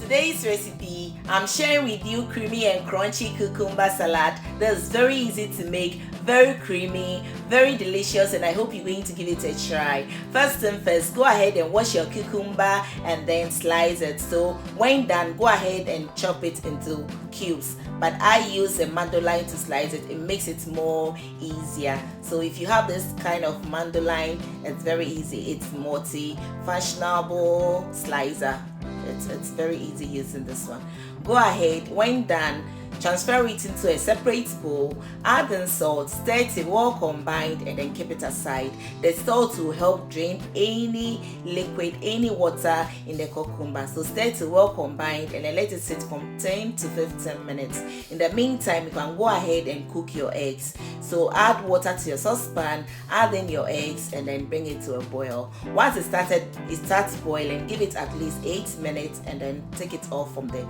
today's recipe, I'm sharing with you creamy and crunchy cucumber salad. That's very easy to make, very creamy, very delicious, and I hope you're going to give it a try. First thing first, go ahead and wash your cucumber and then slice it. So when done, go ahead and chop it into cubes. But I use a mandolin to slice it. It makes it more easier. So if you have this kind of mandolin, it's very easy. It's multi-functional slicer. It's very easy using this one. Go ahead, when done, transfer it into a separate bowl, add in salt, stir it well combined, and then keep it aside. The salt will help drain any liquid, any water in the cucumber. So stir it well combined and then let it sit from 10 to 15 minutes. In the meantime, you can go ahead and cook your eggs. So add water to your saucepan, add in your eggs, and then bring it to a boil. Once it starts boiling, give it at least 8 minutes and then take it off from the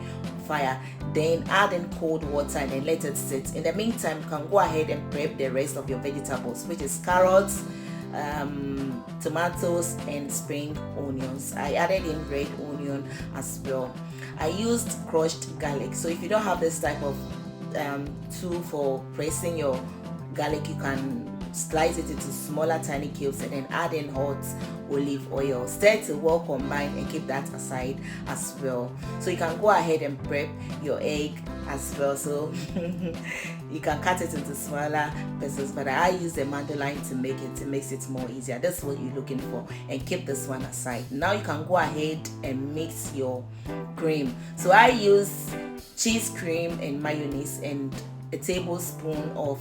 fire. Then add in cold water and then let it sit. In the meantime, you can go ahead and prep the rest of your vegetables, which is carrots, tomatoes, and spring onions. I added in red onion as well. I used crushed garlic. So if you don't have this type of tool for pressing your garlic, you can slice it into smaller tiny cubes and then add in hot olive oil. Stir it well combined and keep that aside as well. So you can go ahead and prep your egg as well. So you can cut it into smaller pieces, but I use the mandolin to make it. It makes it more easier. That's what you're looking for, and keep this one aside. Now you can go ahead and mix your cream. So I use cheese cream and mayonnaise and a tablespoon of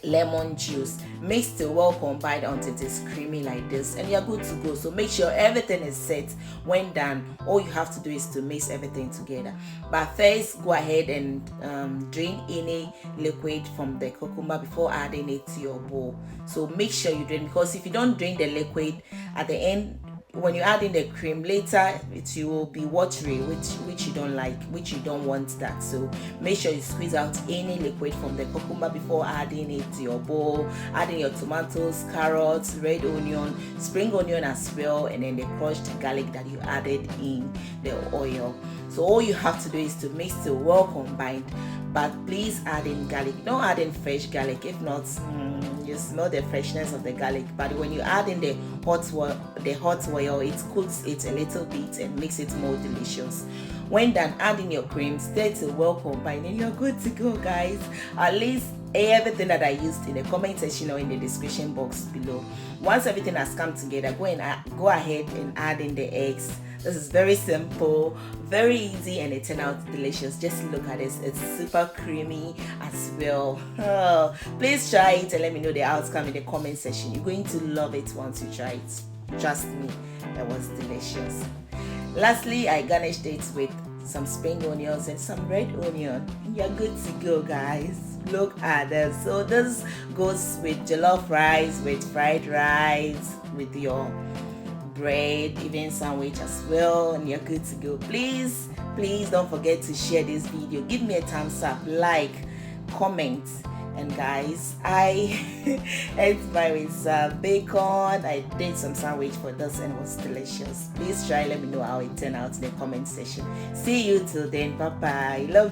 lemon juice. Mix it well combined until it is creamy like this, and you're good to go. So make sure everything is set. When done, all you have to do is to mix everything together. But first, go ahead and drain any liquid from the cucumber before adding it to your bowl. So make sure you drain, because if you don't drain the liquid at the end, when you add in the cream later, it will be watery, which you don't like, which you don't want that. So make sure you squeeze out any liquid from the cucumber before adding it to your bowl. Adding your tomatoes, carrots, red onion, spring onion as well, and then the crushed garlic that you added in the oil. So all you have to do is to mix it well combined, but please add in garlic. Don't add in fresh garlic, if not you smell the freshness of the garlic. But when you add in the hot oil, it cooks it a little bit and makes it more delicious. When done, add in your cream, stir it well combined, and you're good to go, guys. At least everything that I used in the comment section or in the description box below. Once everything has come together, go ahead and add in the eggs. This is very simple, very easy, and it turned out delicious. Just look at this. It's super creamy as well. Oh, please try it and let me know the outcome in the comment section. You're going to love it once you try it. Trust me, it was delicious. Lastly, I garnished it with some spring onions and some red onion. You're good to go, guys. Look at this. So this goes with jollof rice, with fried rice, with your bread, even sandwich as well, and you're good to go. Please don't forget to share this video. Give me a thumbs up, like, comment, and guys, I ate mine with bacon. I did some sandwich for this and it was delicious. Please try, let me know how it turned out in the comment section. See you till then. Bye bye. Love you.